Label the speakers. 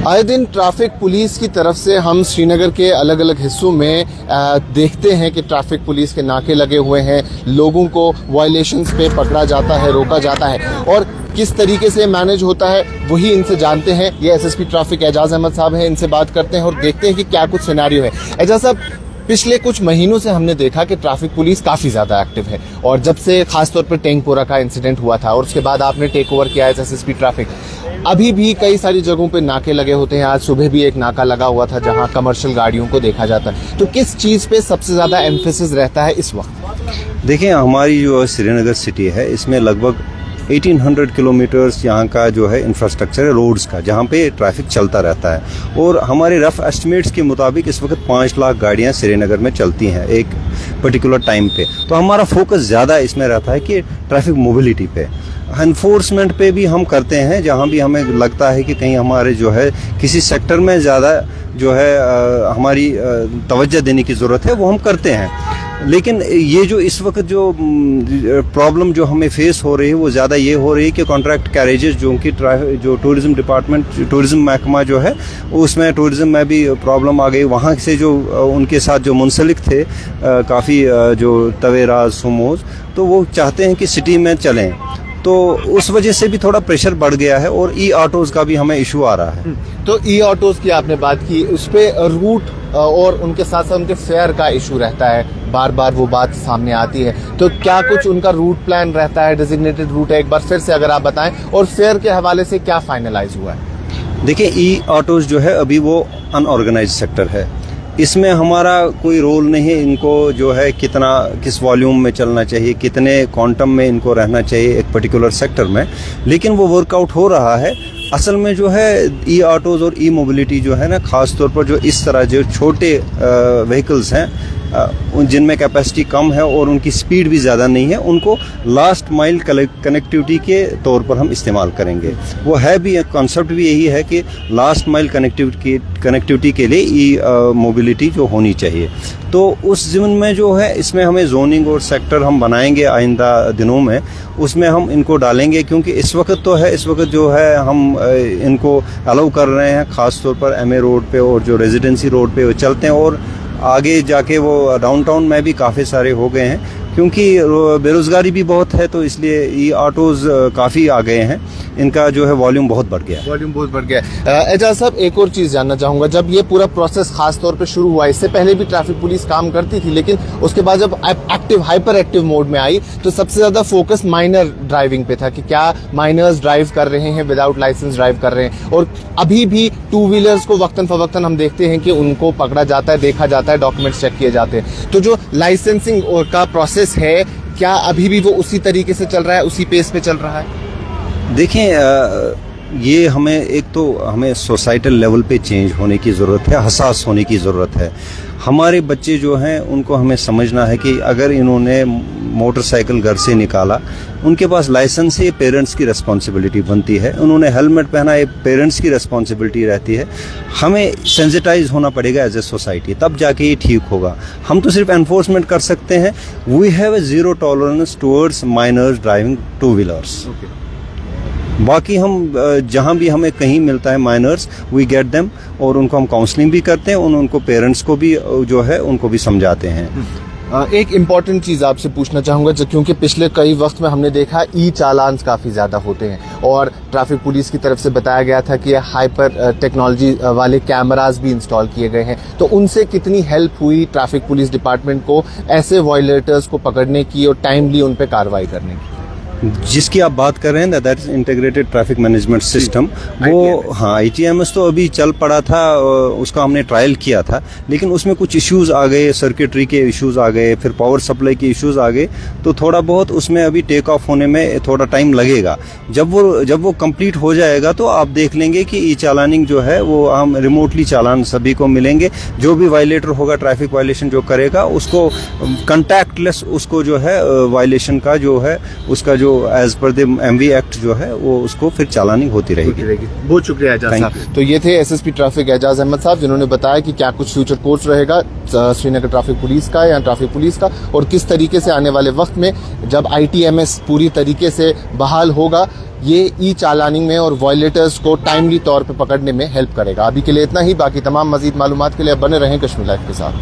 Speaker 1: आए दिन traffic police की तरफ से हम श्रीनगर के अलग अलग हिस्सों में देखते हैं कि ट्रैफिक पुलिस के नाके लगे हुए हैं, लोगों को वायलेशंस पे पकड़ा जाता है, रोका जाता है और किस तरीके से मैनेज होता है वही इनसे जानते हैं। ये एसएसपी ट्रैफिक एजाज अहमद साहब हैं, इनसे बात करते हैं और देखते हैं कि क्या कुछ सिनेरियो है। एजाज साहब, पिछले कुछ महीनों से हमने देखा कि ट्रैफिक पुलिस काफ़ी ज़्यादा एक्टिव है और जब से खासतौर पर टेंगपोरा का इंसिडेंट हुआ था और उसके बाद आपने टेक ओवर किया है एसएसपी ट्रैफिक, अभी भी कई सारी जगहों पे नाके लगे होते हैं। आज सुबह भी एक नाका लगा हुआ था जहां कमर्शियल गाड़ियों को देखा जाता है। तो किस चीज़ पे सबसे ज़्यादा एम्फेसिस रहता है इस वक्त?
Speaker 2: देखिए, हमारी जो श्रीनगर सिटी है इसमें लगभग 1800 किलोमीटर्स यहाँ का जो है इंफ्रास्ट्रक्चर है रोड्स का, जहाँ पे ट्रैफिक चलता रहता है और हमारे रफ एस्टिमेट्स के मुताबिक इस वक्त 5 लाख गाड़ियाँ श्रीनगर में चलती हैं एक पर्टिकुलर टाइम पे। तो हमारा फोकस ज़्यादा इसमें रहता है कि ट्रैफिक मोबिलिटी पे। एनफोर्समेंट पे भी हम करते हैं, जहाँ भी हमें लगता है कि कहीं हमारे जो है किसी सेक्टर में ज़्यादा जो है हमारी तवज्जो देने की ज़रूरत है वो हम करते हैं। लेकिन ये जो इस वक्त जो प्रॉब्लम जो हमें फेस हो रही है वो ज़्यादा ये हो रही है कि कॉन्ट्रैक्ट कैरेजेस जो टूरिज़्म डिपार्टमेंट, टूरिज़्म महकमा जो है उसमें टूरिज़्म में भी प्रॉब्लम आ गई। वहाँ से जो उनके साथ जो मुंसलिक थे काफ़ी जो तवेराज सुमोज, तो वो चाहते हैं कि सिटी में चलें, तो उस वजह से भी थोड़ा प्रेशर बढ़ गया है और ई ऑटोज़ का भी हमें इशू आ रहा है।
Speaker 1: तो ई ऑटोज़ की आपने बात की, उस पर रूट और उनके साथ साथ उनके फेयर का इशू रहता है, बार बार वो बात सामने आती है। तो क्या कुछ उनका रूट प्लान रहता है, डेजिग्नेटेड रूट है, एक बार फिर से अगर आप बताएं, और फेयर के हवाले से क्या फाइनलाइज हुआ है?
Speaker 2: देखिए, ई ऑटोज़ जो है अभी वो अनऑर्गेनाइज्ड सेक्टर है, इसमें हमारा कोई रोल नहीं है। इनको जो है किस वॉल्यूम में चलना चाहिए, कितने क्वांटम में इनको रहना चाहिए एक पर्टिकुलर सेक्टर में, लेकिन वो वर्कआउट हो रहा है। असल में जो है ई ऑटोज़ और ई मोबिलिटी जो है ना, ख़ास तौर पर जो इस तरह जो छोटे व्हीकल्स हैं जिनमें कैपेसिटी कम है और उनकी स्पीड भी ज़्यादा नहीं है, उनको लास्ट माइल कनेक्टिविटी के तौर पर हम इस्तेमाल करेंगे। वो है भी, कॉन्सेप्ट भी यही है कि लास्ट माइल कनेक्टिविटी के लिए ई मोबिलिटी जो होनी चाहिए। तो उस ज़मीन में जो है इसमें हमें जोनिंग और सेक्टर हम बनाएंगे आइंदा दिनों में, उसमें हम इनको डालेंगे, क्योंकि इस वक्त जो है हम इनको अलाउ कर रहे हैं ख़ास तौर पर एमए रोड पे और जो रेजिडेंसी रोड पे वो चलते हैं और आगे जाके वो डाउनटाउन में भी काफ़ी सारे हो गए हैं, क्योंकि बेरोज़गारी भी बहुत है, तो इसलिए ये ऑटोज़ काफ़ी आ गए हैं, इनका जो है वॉल्यूम बहुत बढ़ गया।
Speaker 1: एजाज साहब, एक और चीज़ जानना चाहूँगा, जब ये पूरा प्रोसेस खास तौर पे शुरू हुआ, इससे पहले भी ट्रैफिक पुलिस काम करती थी, लेकिन उसके बाद जब हाइपर एक्टिव मोड में आई तो सबसे ज़्यादा फोकस माइनर ड्राइविंग पे था कि क्या माइनर्स ड्राइव कर रहे हैं, विदाउट लाइसेंस ड्राइव कर रहे हैं, और अभी भी टू व्हीलर्स को वक्तन फवक्तन हम देखते हैं कि उनको पकड़ा जाता है, देखा जाता है, डॉक्यूमेंट्स चेक किए जाते हैं। तो जो लाइसेंसिंग का प्रोसेस है, क्या अभी भी वो उसी तरीके से चल रहा है, उसी पेस पे चल रहा है?
Speaker 2: देखें, ये हमें सोसाइटल लेवल पे चेंज होने की ज़रूरत है, हसास होने की ज़रूरत है। हमारे बच्चे जो हैं उनको हमें समझना है कि अगर इन्होंने मोटरसाइकिल घर से निकाला, उनके पास लाइसेंस है, पेरेंट्स की रिस्पॉन्सिबिलिटी बनती है। उन्होंने हेलमेट पहना, ये पेरेंट्स की रिस्पॉन्सिबिलिटी रहती है। हमें सेंसिटाइज होना पड़ेगा एज ए सोसाइटी, तब जाके ये ठीक होगा। हम तो सिर्फ एनफोर्समेंट कर सकते हैं। We have a zero tolerance towards minors driving two wheelers. बाकी हम जहाँ भी हमें कहीं मिलता है माइनर्स, वी गेट देम और उनको हम काउंसलिंग भी करते हैं, उनको पेरेंट्स को भी जो है उनको भी समझाते हैं।
Speaker 1: एक इम्पॉर्टेंट चीज़ आपसे पूछना चाहूँगा, क्योंकि पिछले कई वक्त में हमने देखा ई चालान्स काफ़ी ज़्यादा होते हैं और ट्रैफिक पुलिस की तरफ से बताया गया था कि हाइपर टेक्नोलॉजी वाले कैमरास भी इंस्टॉल किए गए हैं। तो उनसे कितनी हेल्प हुई ट्रैफिक पुलिस डिपार्टमेंट को ऐसे वायलेटर्स को पकड़ने की और टाइमली उन पर कार्रवाई करने की?
Speaker 2: जिसकी आप बात कर रहे हैं that is integrated traffic management system, वो हाँ ITMS तो अभी चल पड़ा था, उसका हमने ट्रायल किया था, लेकिन उसमें कुछ इश्यूज आ गए, सर्किटरी के इश्यूज आ गए, फिर पावर सप्लाई के इश्यूज आ गए, तो थोड़ा बहुत उसमें अभी टेक ऑफ होने में थोड़ा टाइम लगेगा। जब वो कंप्लीट हो जाएगा तो आप देख लेंगे कि ई चालानिंग जो है वो हम रिमोटली चालान सभी को मिलेंगे। जो भी वायलेटर होगा, ट्रैफिक वायलेशन जो करेगा, उसको कंटैक्टलेस उसको जो है वायलेशन का जो है उसका जो as per the MV act जो है वो उसको फिर चालानी होती रहेगी।
Speaker 1: बहुत शुक्रिया एजाज साहब। तो ये थे एसएसपी ट्रैफिक एजाज अहमद साहब, जिन्होंने बताया कि क्या कुछ फ्यूचर कोर्स रहेगा श्रीनगर ट्रैफिक पुलिस का या ट्रैफिक पुलिस का, और किस तरीके से आने वाले वक्त में जब ITMS पूरी तरीके से बहाल होगा ये ई चालानिंग में और वॉयलेटर्स को टाइमली तौर पर पकड़ने में हेल्प करेगा। अभी के लिए इतना ही। बाकी तमाम मजीद मालूमात के लिए बने रहें कश्मीर लाइव के साथ।